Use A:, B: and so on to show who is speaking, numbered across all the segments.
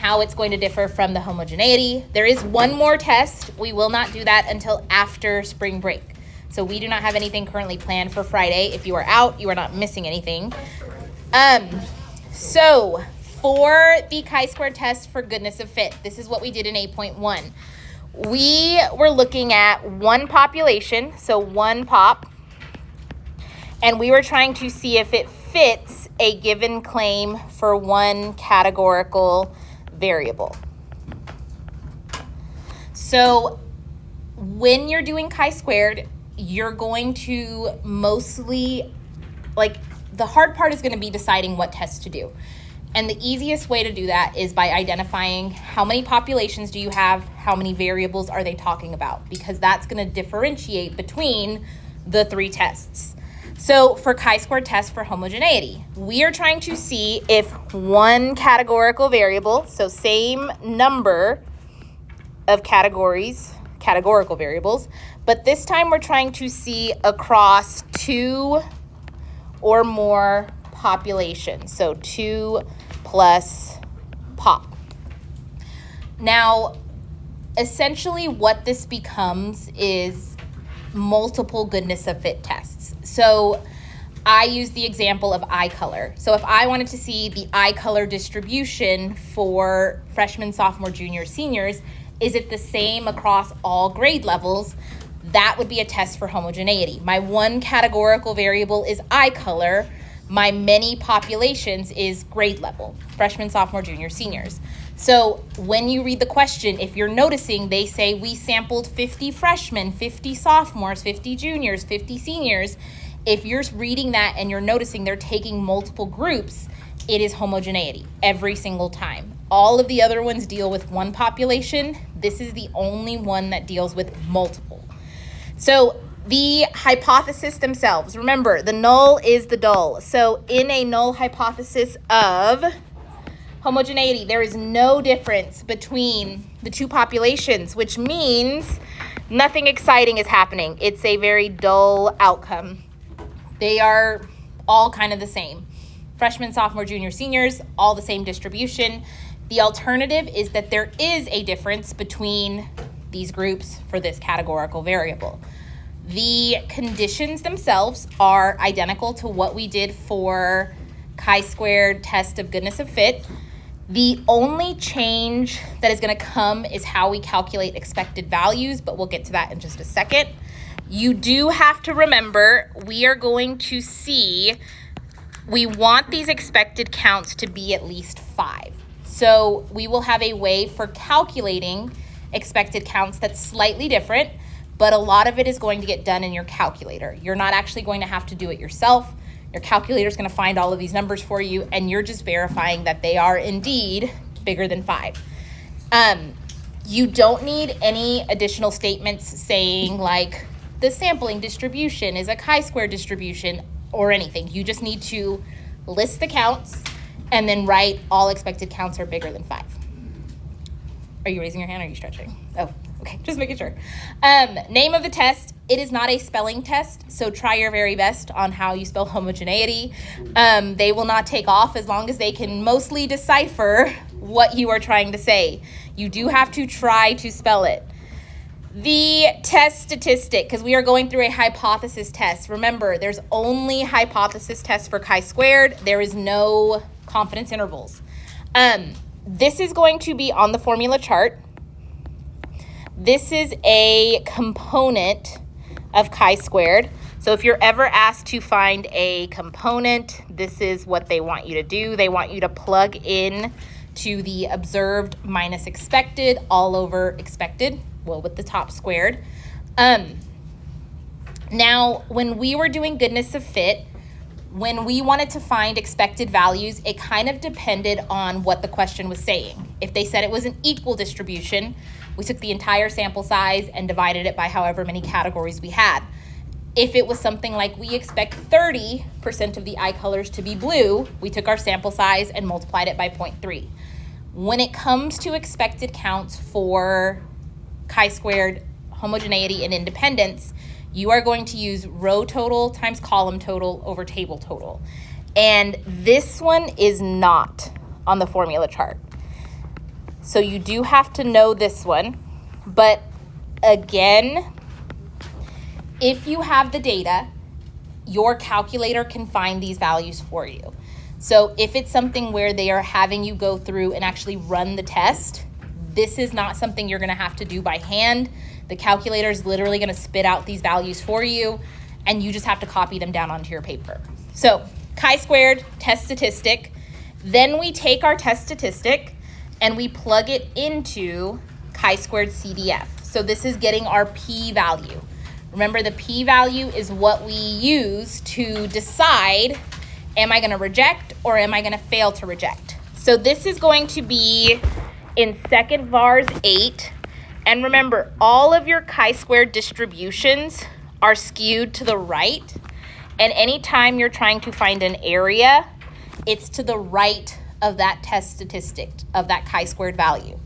A: how it's going to differ from the homogeneity. There is one more test. We will not do that until after spring break. So we do not have anything currently planned for Friday. If you are out, you are not missing anything. So for the chi-square test for goodness of fit, this is what we did in 8.1. We were looking at one population, so one pop, and we were trying to see if it fits a given claim for one categorical variable. So when you're doing chi-squared, you're going to mostly, the hard part is going to be deciding what test to do. And the easiest way to do that is by identifying how many populations do you have, how many variables are they talking about, because that's going to differentiate between the three tests. So for chi-square test for homogeneity, we are trying to see if one categorical variable, so same number of categorical variables, but this time we're trying to see across two or more populations, so 2 plus pop. Now, essentially what this becomes is multiple goodness of fit tests. So I use the example of eye color. So if I wanted to see the eye color distribution for freshmen, sophomore, junior, seniors, is it the same across all grade levels? That would be a test for homogeneity. My one categorical variable is eye color. My many populations is grade level, freshmen, sophomore, junior, seniors. So when you read the question, if you're noticing, they say we sampled 50 freshmen, 50 sophomores, 50 juniors, 50 seniors. If you're reading that and you're noticing they're taking multiple groups, it is homogeneity every single time. All of the other ones deal with one population. This is the only one that deals with multiple. So the hypothesis themselves, remember, the null is the dull. So in a null hypothesis of homogeneity, there is no difference between the two populations, which means nothing exciting is happening. It's a very dull outcome. They are all kind of the same. Freshmen, sophomore, junior, seniors, all the same distribution. The alternative is that there is a difference between these groups for this categorical variable. The conditions themselves are identical to what we did for chi-squared test of goodness of fit. The only change that is going to come is how we calculate expected values, but we'll get to that in just a second. You do have to remember, we are going to see, we want these expected counts to be at least 5. So we will have a way for calculating expected counts that's slightly different, but a lot of it is going to get done in your calculator. You're not actually going to have to do it yourself. Your calculator is going to find all of these numbers for you, and you're just verifying that they are indeed bigger than 5. You don't need any additional statements saying like the sampling distribution is a chi-square distribution or anything. You just need to list the counts and then write all expected counts are bigger than 5. Are you raising your hand or are you stretching? Oh, okay, just making sure. Name of the test, it is not a spelling test, so try your very best on how you spell homogeneity. They will not take off as long as they can mostly decipher what you are trying to say. You do have to try to spell it. The test statistic, because we are going through a hypothesis test. Remember, there's only hypothesis tests for chi-squared. There is no confidence intervals. This is going to be on the formula chart. This is a component of chi-squared. So if you're ever asked to find a component, this is what they want you to do. They want you to plug in to the observed minus expected all over expected, well, with the top squared. Now, when we were doing goodness of fit, when we wanted to find expected values, it kind of depended on what the question was saying. If they said it was an equal distribution, we took the entire sample size and divided it by however many categories we had. If it was something like we expect 30% of the eye colors to be blue, we took our sample size and multiplied it by 0.3. When it comes to expected counts for chi-squared, homogeneity, and independence, you are going to use row total times column total over table total. And this one is not on the formula chart. So you do have to know this one. But again, if you have the data, your calculator can find these values for you. So if it's something where they are having you go through and actually run the test, this is not something you're gonna have to do by hand. The calculator is literally gonna spit out these values for you, and you just have to copy them down onto your paper. So chi-squared test statistic, then we take our test statistic and we plug it into chi-squared CDF. So this is getting our p-value. Remember, the p-value is what we use to decide, am I gonna reject or am I gonna fail to reject? So this is going to be in second vars 8. And remember, all of your chi-squared distributions are skewed to the right. And anytime you're trying to find an area, it's to the right of that test statistic, of that chi-squared value.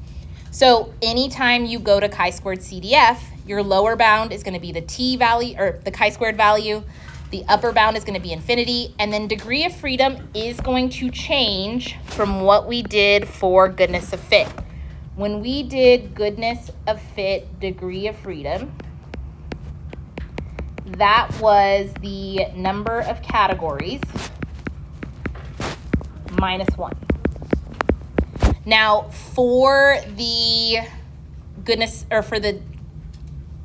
A: So anytime you go to chi-squared CDF, your lower bound is going to be the t value, or the chi-squared value. The upper bound is going to be infinity. And then degree of freedom is going to change from what we did for goodness of fit. When we did goodness of fit degree of freedom, that was the number of categories minus 1. Now, for the goodness, or for the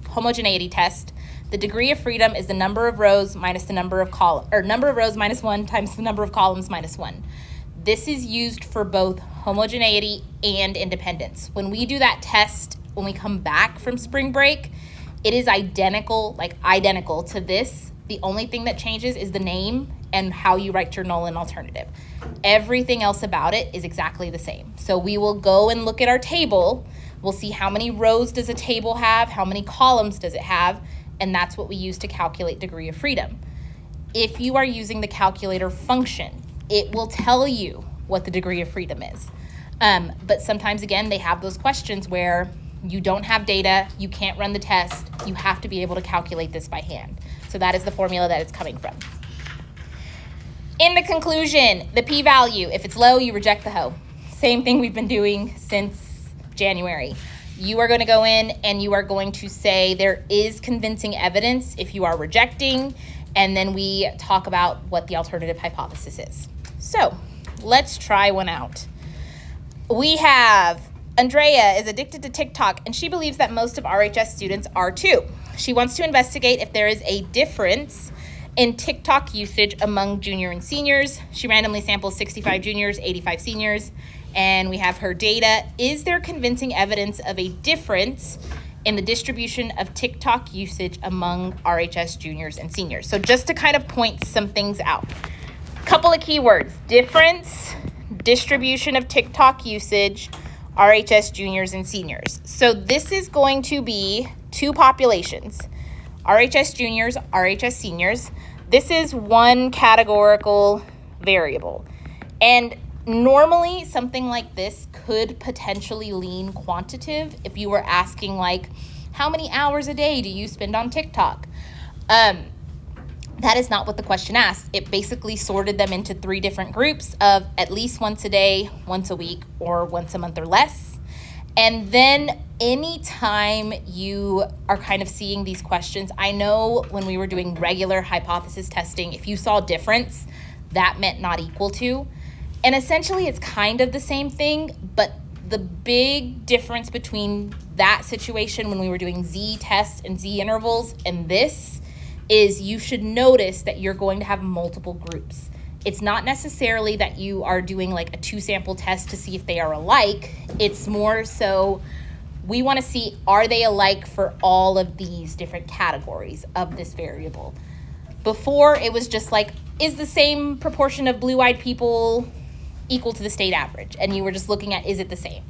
A: homogeneity test, the degree of freedom is the number of rows minus the number of columns, or number of rows minus 1 times the number of columns minus 1. This is used for both homogeneity and independence. When we do that test, when we come back from spring break, it is identical to this. The only thing that changes is the name and how you write your null and alternative. Everything else about it is exactly the same. So we will go and look at our table. We'll see how many rows does a table have, how many columns does it have, and that's what we use to calculate degree of freedom. If you are using the calculator function, it will tell you what the degree of freedom is. But sometimes, again, they have those questions where you don't have data, you can't run the test, you have to be able to calculate this by hand. So that is the formula that it's coming from. In the conclusion, the p-value, if it's low, you reject the hoe. Same thing we've been doing since January. You are going to go in and you are going to say there is convincing evidence if you are rejecting, and then we talk about what the alternative hypothesis is. So let's try one out. We have Andrea is addicted to TikTok, and she believes that most of RHS students are too. She wants to investigate if there is a difference in TikTok usage among junior and seniors. She randomly samples 65 juniors, 85 seniors, and we have her data. Is there convincing evidence of a difference in the distribution of TikTok usage among RHS juniors and seniors? So just to kind of point some things out. Couple of keywords: difference, distribution of TikTok usage, RHS juniors and seniors. So this is going to be two populations, RHS juniors, RHS seniors. This is one categorical variable. And normally something like this could potentially lean quantitative if you were asking, like, how many hours a day do you spend on TikTok? That is not what the question asked. It basically sorted them into 3 different groups of at least once a day, once a week, or once a month or less. And then anytime you are kind of seeing these questions, I know when we were doing regular hypothesis testing, if you saw difference, that meant not equal to. And essentially it's kind of the same thing, but the big difference between that situation when we were doing z-tests and z-intervals and this is you should notice that you're going to have multiple groups. It's not necessarily that you are doing like a 2-sample test to see if they are alike. It's more so we want to see, are they alike for all of these different categories of this variable? Before, it was just like, is the same proportion of blue-eyed people equal to the state average? And you were just looking at, is it the same?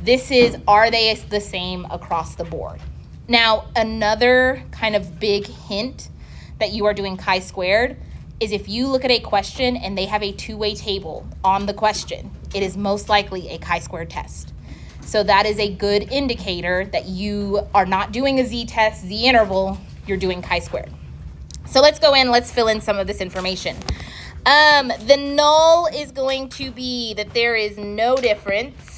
A: This is, are they the same across the board? Now, another kind of big hint that you are doing chi-squared is if you look at a question and they have a 2-way table on the question, it is most likely a chi-squared test. So that is a good indicator that you are not doing a z-test, z-interval, you're doing chi-squared. So let's go in, let's fill in some of this information. The null is going to be that there is no difference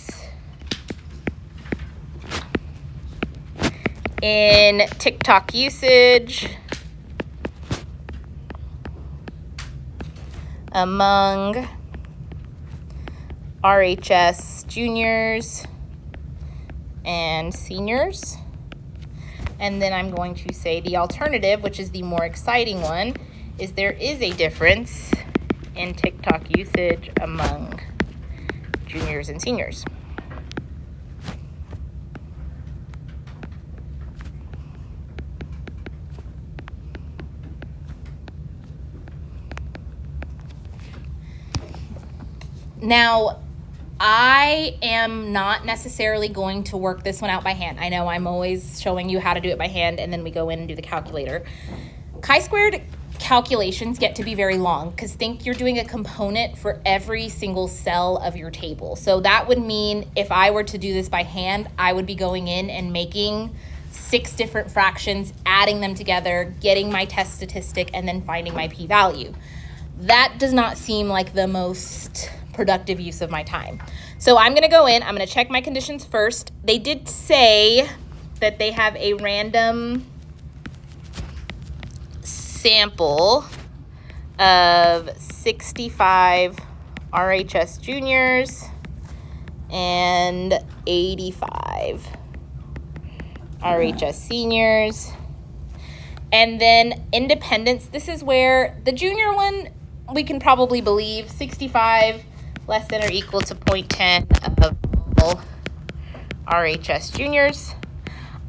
A: in TikTok usage among RHS juniors and seniors. And then I'm going to say the alternative, which is the more exciting one, is there is a difference in TikTok usage among juniors and seniors. Now, I am not necessarily going to work this one out by hand. I know I'm always showing you how to do it by hand, and then we go in and do the calculator. Chi-squared calculations get to be very long because think you're doing a component for every single cell of your table. So that would mean if I were to do this by hand, I would be going in and making 6 different fractions, adding them together, getting my test statistic, and then finding my p-value. That does not seem like the most productive use of my time. So I'm gonna go in, I'm gonna check my conditions first. They did say that they have a random sample of 65 RHS juniors and 85 RHS seniors. And then independence, this is where the junior one, we can probably believe 65 less than or equal to 0.10 of all RHS juniors.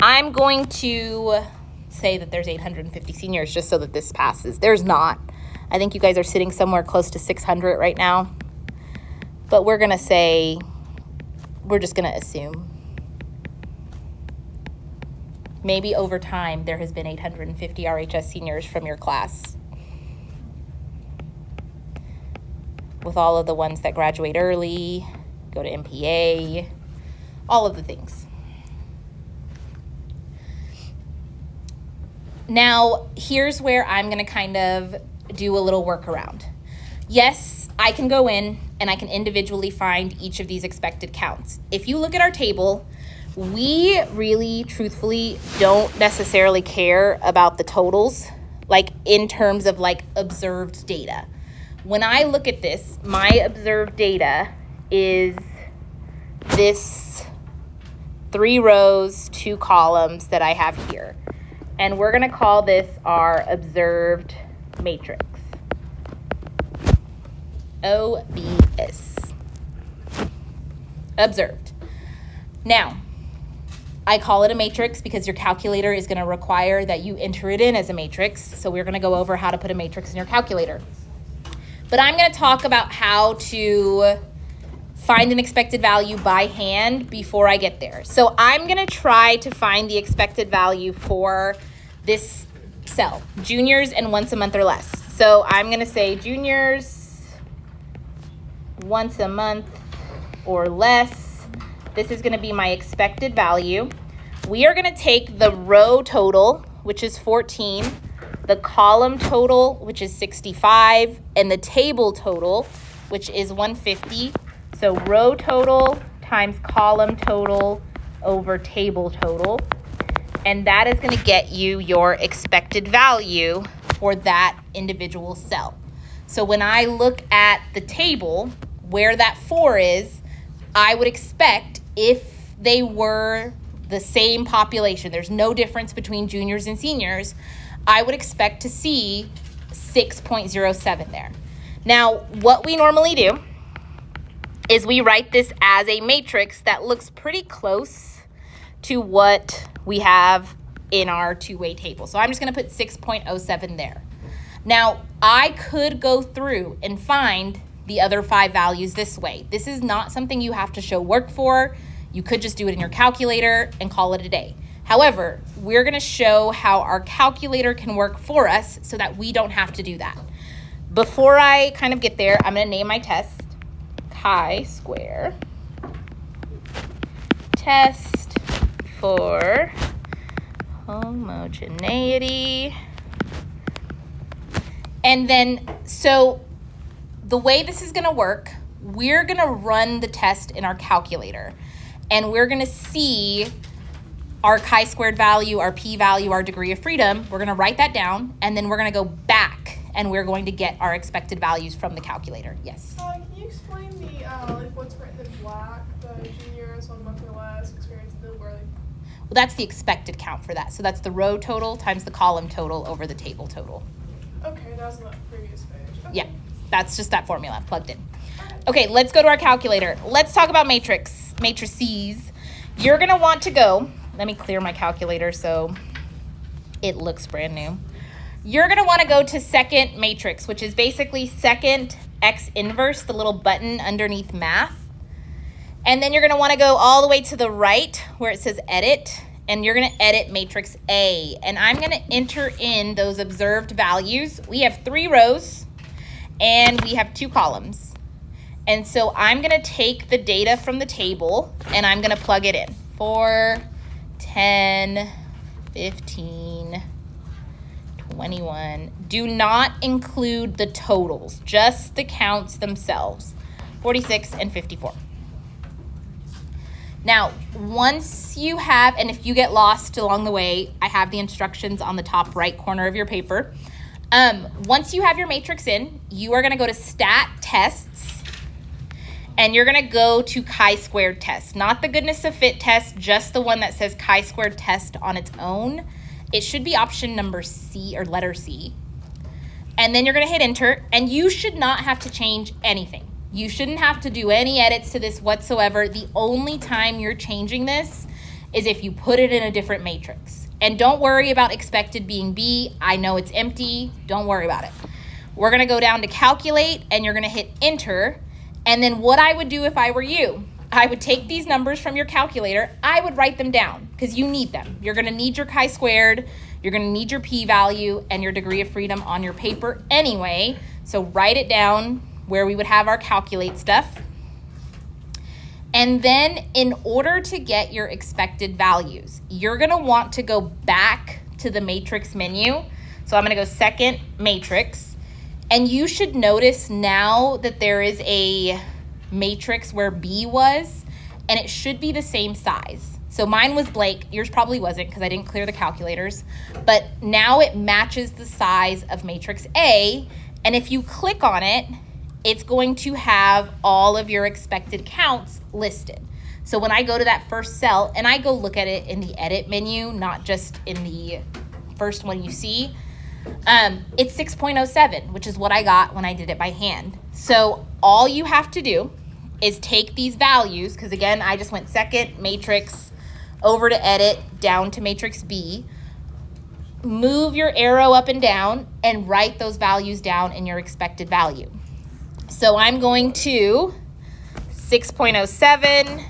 A: I'm going to say that there's 850 seniors just so that this passes. There's not. I think you guys are sitting somewhere close to 600 right now. But we're gonna say, we're just gonna assume. Maybe over time there has been 850 RHS seniors from your class, with all of the ones that graduate early, go to MPA, all of the things. Now, here's where I'm gonna kind of do a little workaround. Yes, I can go in and I can individually find each of these expected counts. If you look at our table, we really, truthfully, don't necessarily care about the totals, like in terms of like observed data. When I look at this, my observed data is this 3 rows, 2 columns that I have here. And we're gonna call this our observed matrix. OBS. Observed. Now, I call it a matrix because your calculator is gonna require that you enter it in as a matrix. So we're gonna go over how to put a matrix in your calculator. But I'm gonna talk about how to find an expected value by hand before I get there. So I'm gonna try to find the expected value for this cell, juniors and once a month or less. So I'm gonna say juniors once a month or less. This is gonna be my expected value. We are gonna take the row total, which is 14, the column total, which is 65, and the table total, which is 150. So row total times column total over table total. And that is gonna get you your expected value for that individual cell. So when I look at the table, where that 4 is, I would expect if they were the same population, there's no difference between juniors and seniors, I would expect to see 6.07 there. Now, what we normally do is we write this as a matrix that looks pretty close to what we have in our two-way table. So I'm just gonna put 6.07 there. Now, I could go through and find the other 5 values this way. This is not something you have to show work for. You could just do it in your calculator and call it a day. However, we're gonna show how our calculator can work for us so that we don't have to do that. Before I kind of get there, I'm gonna name my test chi-square test for homogeneity. And then, so the way this is gonna work, we're gonna run the test in our calculator and we're gonna see our chi-squared value, our p-value, our degree of freedom, we're going to write that down, and then we're going to go back, and we're going to get our expected values from the calculator. Yes?
B: Can you explain the like what's written in black, the juniors, 1 month or less, experience in the world?
A: Well, that's the expected count for that. So that's the row total times the column total over the table total.
B: Okay, that was on the previous page. Okay.
A: Yeah, that's just that formula plugged in. Okay, let's go to our calculator. Let's talk about matrices. You're going to want to go, let me clear my calculator so it looks brand new. You're going to want to go to second matrix, which is basically second x inverse, the little button underneath math. And then you're going to want to go all the way to the right where it says edit, and you're going to edit matrix A. And I'm going to enter in those observed values. We have 3 rows and we have 2 columns. And so I'm going to take the data from the table and I'm going to plug it in. 4, 10, 15, 21. Do not include the totals, just the counts themselves. 46 and 54. Now, once you have, and if you get lost along the way, I have the instructions on the top right corner of your paper. Once you have your matrix in, you are going to go to stat tests, and you're going to go to chi-squared test. Not the goodness of fit test, just the one that says chi-squared test on its own. It should be option number C or letter C. And then you're going to hit enter, and you should not have to change anything. You shouldn't have to do any edits to this whatsoever. The only time you're changing this is if you put it in a different matrix. And don't worry about expected being B. I know it's empty. Don't worry about it. We're going to go down to calculate, and you're going to hit enter. And then what I would do if I were you, I would take these numbers from your calculator. I would write them down because you need them. You're going to need your chi-squared. You're going to need your p-value and your degree of freedom on your paper anyway. So write it down where we would have our calculate stuff. And then in order to get your expected values, you're going to want to go back to the matrix menu. So I'm going to go second matrix. And you should notice now that there is a matrix where B was, and it should be the same size. So mine was blank. Yours probably wasn't because I didn't clear the calculators. But now it matches the size of matrix A. And if you click on it, it's going to have all of your expected counts listed. So when I go to that first cell, and I go look at it in the edit menu, not just in the first one you see, it's 6.07, which is what I got when I did it by hand. So all you have to do is take these values, because again, I just went second matrix over to edit, down to matrix B, move your arrow up and down, and write those values down in your expected value. So I'm going to 6.07,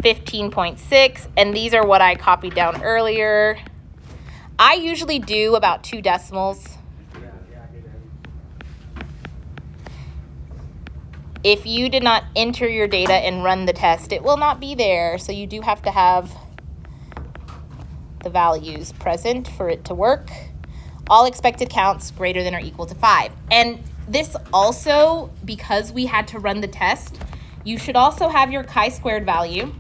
A: 15.6, and these are what I copied down earlier. I usually do about 2 decimals. If you did not enter your data and run the test, it will not be there. So you do have to have the values present for it to work. All expected counts greater than or equal to 5. And this also, because we had to run the test, you should also have your chi-squared value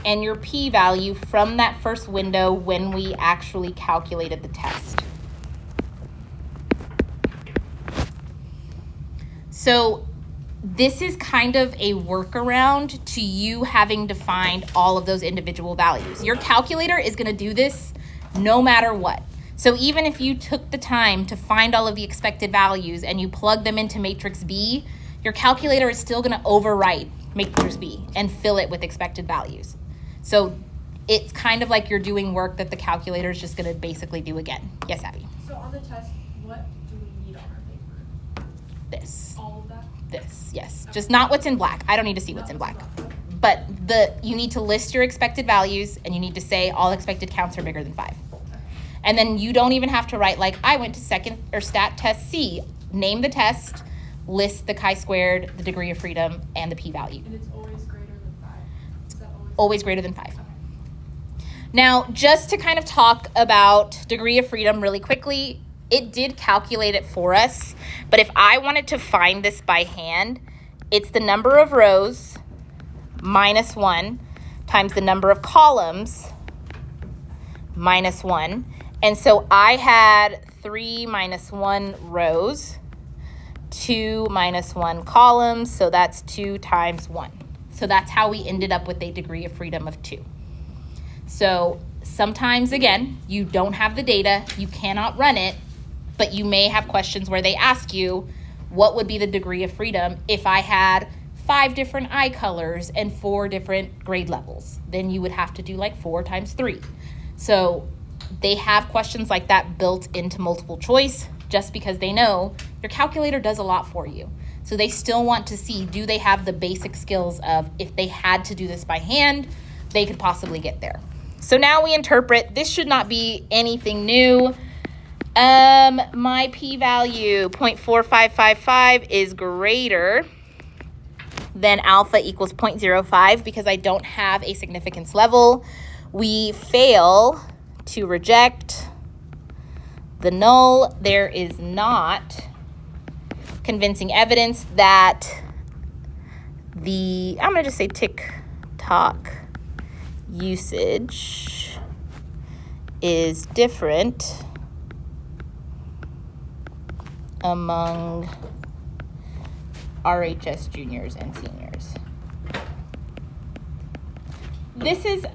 A: and your p-value from that first window when we actually calculated the test. So this is kind of a workaround to you having to find all of those individual values. Your calculator is going to do this no matter what. So even if you took the time to find all of the expected values and you plug them into matrix B, your calculator is still going to overwrite matrix B and fill it with expected values. So it's kind of like you're doing work that the calculator is just going to basically do again. Yes, Abby?
B: So on the test, what do we need on our paper?
A: This.
B: All of that?
A: This, yes. Just not what's in black. I don't need to see what's in black. But you need to list your expected values, and you need to say all expected counts are bigger than 5. And then you don't even have to write like, I went to second or stat test C. Name the test, list the chi-squared, the degree of freedom, and the p-value.
B: And it's always greater than 5? Is that
A: always greater than 5. Now, just to kind of talk about degree of freedom really quickly, it did calculate it for us. But if I wanted to find this by hand, it's the number of rows minus 1 times the number of columns minus 1. And so I had 3 minus 1 rows, 2 minus 1 columns, so that's 2 times 1. So that's how we ended up with a degree of freedom of 2. So sometimes, again, you don't have the data, you cannot run it, but you may have questions where they ask you, what would be the degree of freedom if I had 5 different eye colors and 4 different grade levels? Then you would have to do like 4 times 3. So they have questions like that built into multiple choice just because they know your calculator does a lot for you. So they still want to see, do they have the basic skills of if they had to do this by hand, they could possibly get there. So now we interpret. This should not be anything new. My p-value 0.4555 is greater than alpha equals 0.05 because I don't have a significance level. We fail to reject the null. There is not convincing evidence that I'm going to just say TikTok usage is different among RHS juniors and seniors. This is,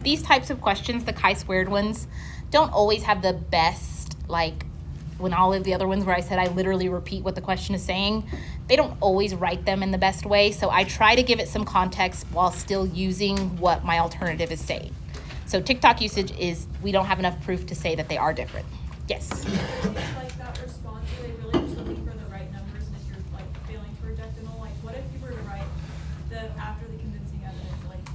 A: these types of questions, the chi-squared ones, don't always have the best, like when all of the other ones where I said I literally repeat what the question is saying, they don't always write them in the best way. So I try to give it some context while still using what my alternative is saying. So TikTok usage is, we don't have enough proof to say that they are different. Yes?
C: Like that response, are they really just looking for the right numbers, and if you're like failing to reject a null, like what if you were to write after the convincing evidence, like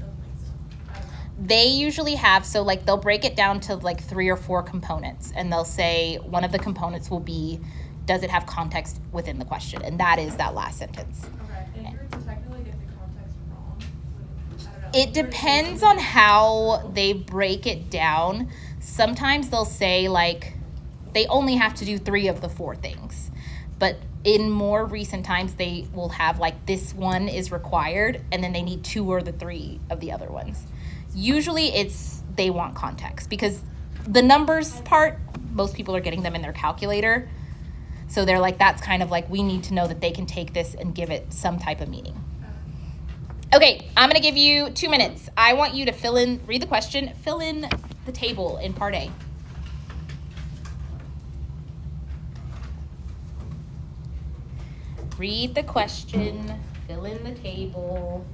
C: doesn't make sense? I don't know.
A: They usually have, so like they'll break it down to like 3 or 4 components, and they'll say one of the components will be, does it have context within the question? And that is that last sentence.
C: Okay, and if you were to technically get the context wrong, I don't know.
A: It depends on how they break it down. Sometimes they'll say like they only have to do 3 of the 4 things. But in more recent times, they will have like this one is required, and then they need 2 or the 3 of the other ones. Usually it's they want context because the numbers part, most people are getting them in their calculator. So they're like, that's kind of like, we need to know that they can take this and give it some type of meaning. Okay, I'm gonna give you 2 minutes. I want you to read the question, fill in the table in part A. Read the question, fill in the table,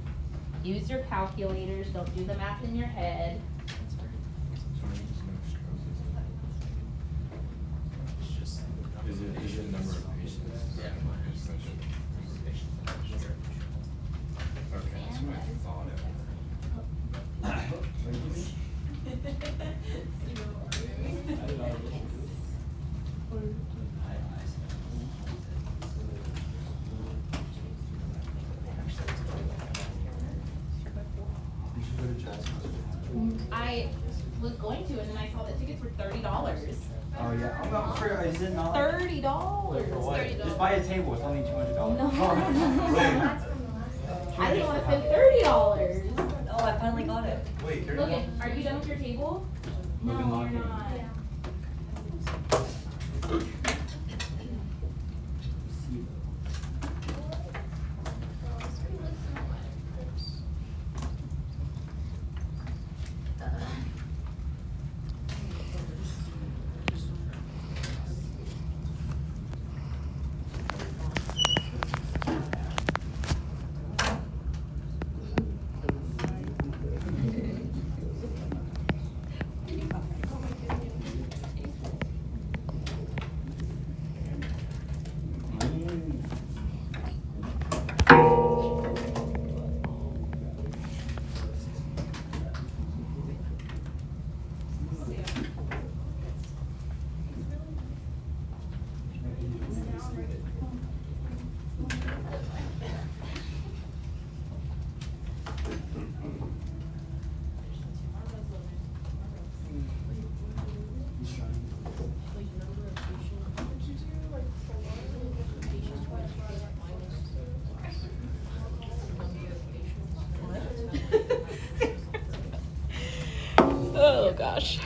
A: use your calculators, don't do the math in your head.
D: Is it number of patients? Yeah. Okay, that's what I thought
A: I was going to, and then I saw that tickets were $30.
E: Oh yeah, I'm not sure. Is it not?
A: $30.
E: Just buy a table. It's only $200.
A: No. I didn't want to spend $30.
F: Oh, I finally got it.
D: Wait, you're
A: Logan, are you done with your table? No,
E: Logan,
A: you're
E: lock it.
A: not. gosh.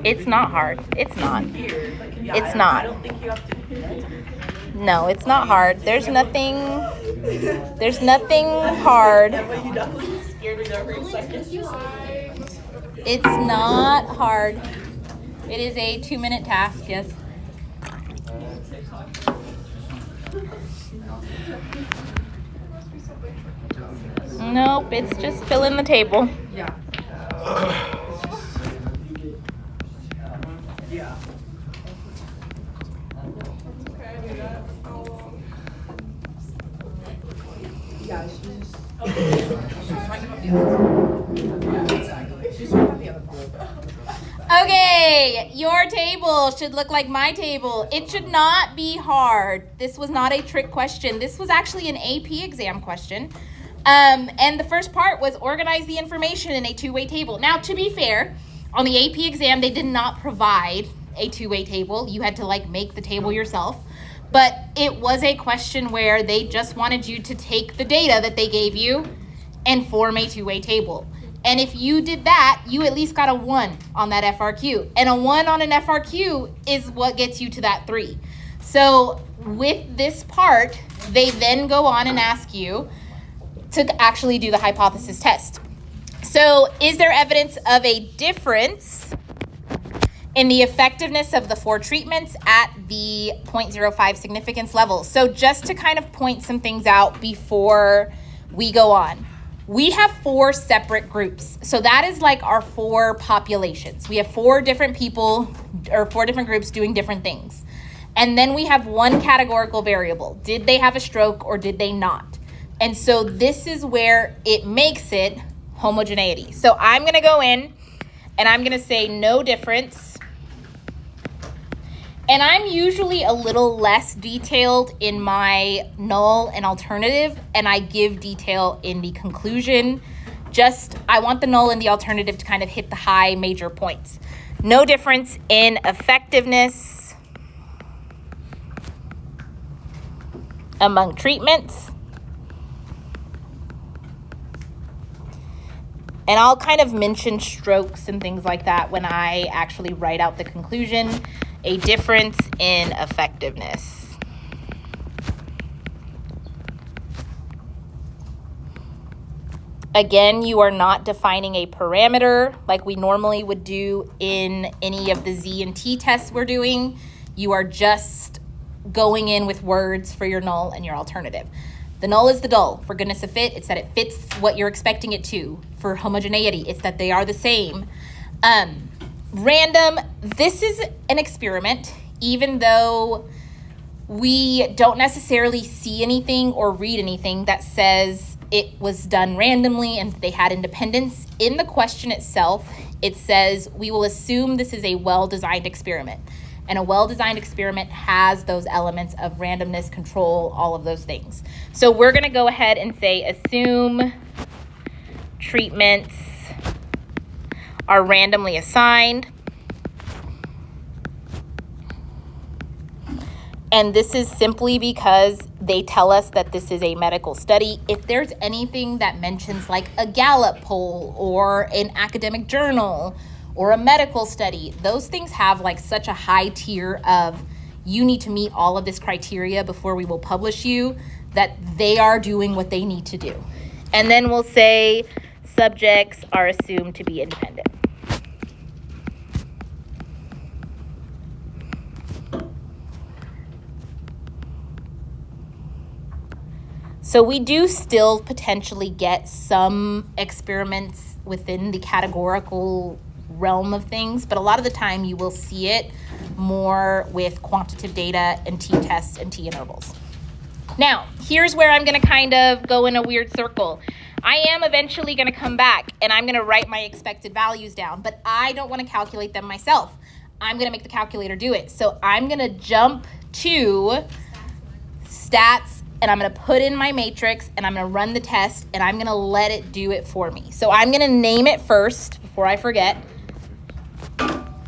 A: It's not hard. It's not. It's not. No, it's not hard. There's nothing hard. It's not hard. It is a 2-minute task, yes. Nope, it's just fill in the table.
B: Okay, I knew that.
A: Okay, your table should look like my table. It should not be hard. This was not a trick question. This was actually an AP exam question. And the first part was organize the information in a two-way table. Now, to be fair, on the AP exam, they did not provide a two-way table. You had to make the table yourself. But it was a question where they just wanted you to take the data that they gave you and form a two-way table. And if you did that, you at least got a 1 on that FRQ. And a 1 on an FRQ is what gets you to that 3. So with this part, they then go on and ask you to actually do the hypothesis test. So is there evidence of a difference in the effectiveness of the 4 treatments at the 0.05 significance level? So just to kind of point some things out before we go on. We have 4 separate groups. So that is like our 4 populations. We have 4 different people or 4 different groups doing different things. And then we have 1 categorical variable. Did they have a stroke or did they not? And so this is where it makes it homogeneity. So I'm going to go in and I'm going to say no difference. And I'm usually a little less detailed in my null and alternative, and I give detail in the conclusion. I want the null and the alternative to kind of hit the high major points. No difference in effectiveness among treatments. And I'll kind of mention strokes and things like that when I actually write out the conclusion. A difference in effectiveness. Again, you are not defining a parameter like we normally would do in any of the Z and T tests we're doing. You are just going in with words for your null and your alternative. The null is the dull. For goodness of fit, it's that it fits what you're expecting it to. For homogeneity, it's that they are the same. Random, this is an experiment, even though we don't necessarily see anything or read anything that says it was done randomly and they had independence. In the question itself, it says we will assume this is a well-designed experiment. And a well-designed experiment has those elements of randomness, control, all of those things. So we're going to go ahead and say assume treatments are randomly assigned. And this is simply because they tell us that this is a medical study. If there's anything that mentions like a Gallup poll or an academic journal or a medical study, those things have like such a high tier of you need to meet all of this criteria before we will publish you, that they are doing what they need to do. And then we'll say subjects are assumed to be independent. So we do still potentially get some experiments within the categorical realm of things, but a lot of the time you will see it more with quantitative data and t-tests and t-intervals. Now, here's where I'm going to kind of go in a weird circle. I am eventually going to come back and I'm going to write my expected values down, but I don't want to calculate them myself. I'm going to make the calculator do it. So I'm going to jump to stats and I'm going to put in my matrix and I'm going to run the test and I'm going to let it do it for me. So I'm going to name it first before I forget.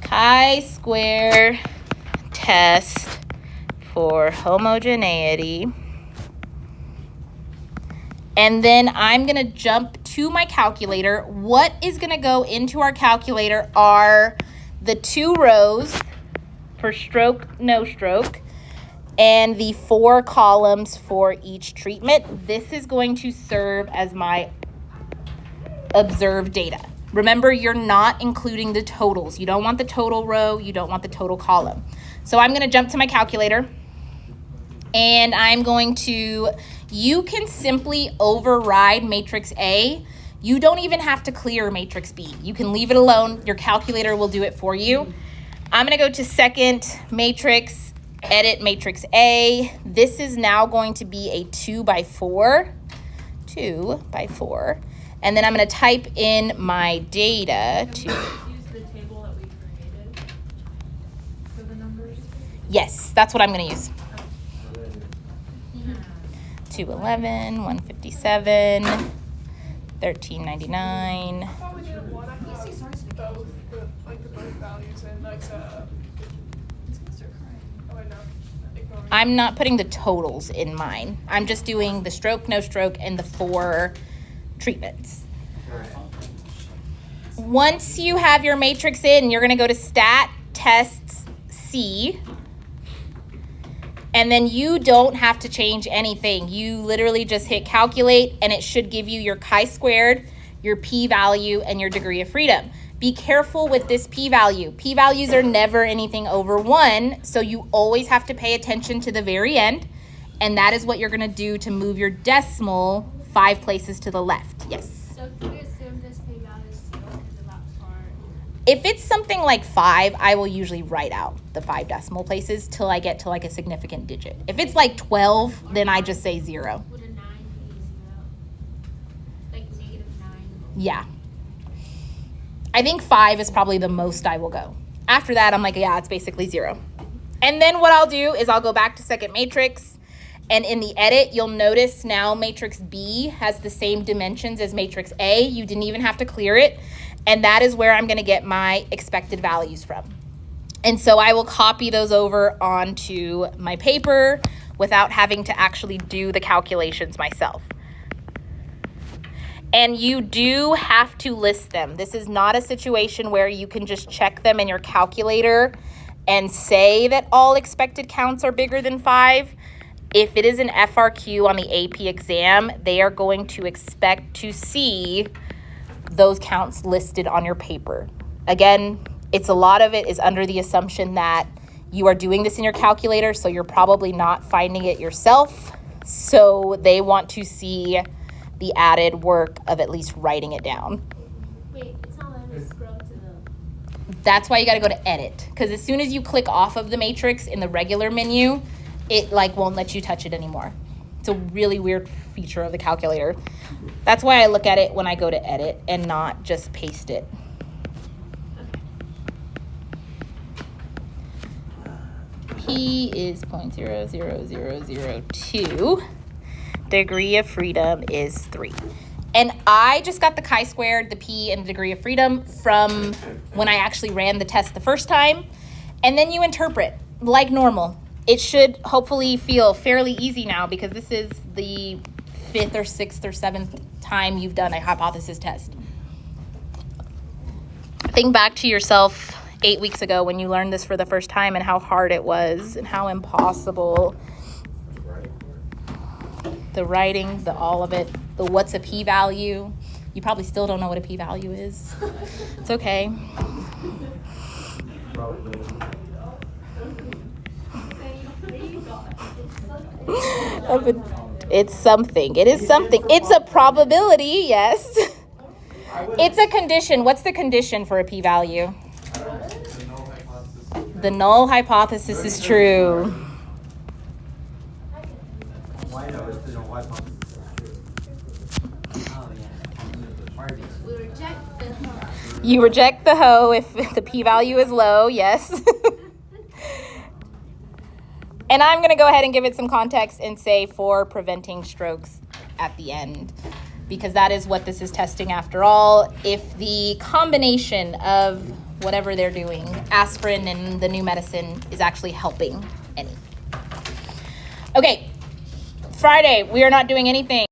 A: Chi-square test for homogeneity. And then I'm gonna jump to my calculator. What is gonna go into our calculator are the 2 rows for stroke, no stroke, and the 4 columns for each treatment. This is going to serve as my observed data. Remember, you're not including the totals. You don't want the total row, you don't want the total column. So I'm gonna jump to my calculator, and I'm going to, you can simply override matrix A. You don't even have to clear matrix B. You can leave it alone. Your calculator will do it for you. I'm gonna go to second matrix, edit matrix A. This is now going to be a 2 by 4. 2 by 4. And then I'm gonna type in my data to.
C: Use the table that we created for the numbers.
A: Yes, that's what I'm gonna use. 211, 157, 1399.
B: I thought we didn't want to have both the both values in like the. Oh, I know. Ignore me.
A: I'm not putting the totals in mine. I'm just doing the stroke, no stroke, and the 4 treatments. Once you have your matrix in, you're gonna go to Stat Tests C. And then you don't have to change anything. You literally just hit calculate, and it should give you your chi-squared, your p-value, and your degree of freedom. Be careful with this p-value. P-values are never anything over 1, so you always have to pay attention to the very end, and that is what you're gonna do to move your decimal 5 places to the left. Yes?
G: So can we assume this p value is 0 because of that part?
A: If it's something like 5, I will usually write out the 5 decimal places till I get to like a significant digit. If it's like 12, then I just say 0.
G: Would a 9 be 0? Like -9?
A: Yeah. I think 5 is probably the most I will go. After that, I'm like, yeah, it's basically 0. And then what I'll do is I'll go back to second matrix, and in the edit, you'll notice now matrix B has the same dimensions as matrix A. You didn't even have to clear it. And that is where I'm gonna get my expected values from. And so I will copy those over onto my paper without having to actually do the calculations myself. And you do have to list them. This is not a situation where you can just check them in your calculator and say that all expected counts are bigger than 5. If it is an FRQ on the AP exam, they are going to expect to see those counts listed on your paper. Again, a lot of it is under the assumption that you are doing this in your calculator, so you're probably not finding it yourself. So they want to see the added work of at least writing it down.
G: Wait, it's not letting me scroll to the.
A: That's why you gotta go to edit, because as soon as you click off of the matrix in the regular menu, it like won't let you touch it anymore. It's a really weird feature of the calculator. That's why I look at it when I go to edit and not just paste it. P is 0.00002. Degree of freedom is 3. And I just got the chi-squared, the P, and the degree of freedom from when I actually ran the test the first time. And then you interpret like normal. It should hopefully feel fairly easy now because this is the 5th or 6th or 7th time you've done a hypothesis test. Think back to yourself 8 weeks ago when you learned this for the first time and how hard it was and how impossible. The writing, the all of it, the what's a p-value. You probably still don't know what a p-value is. It's okay. It's something. It is something. It's a probability, yes. It's a condition. What's the condition for a p-value? The null hypothesis is true.
E: Why no? It's the null hypothesis is true.
F: Oh, yeah.
G: We reject the.
A: You reject the hoe if the p-value is low, yes. And I'm going to go ahead and give it some context and say for preventing strokes at the end, because that is what this is testing after all. If the combination of whatever they're doing, aspirin and the new medicine, is actually helping any. Okay, Friday, we are not doing anything.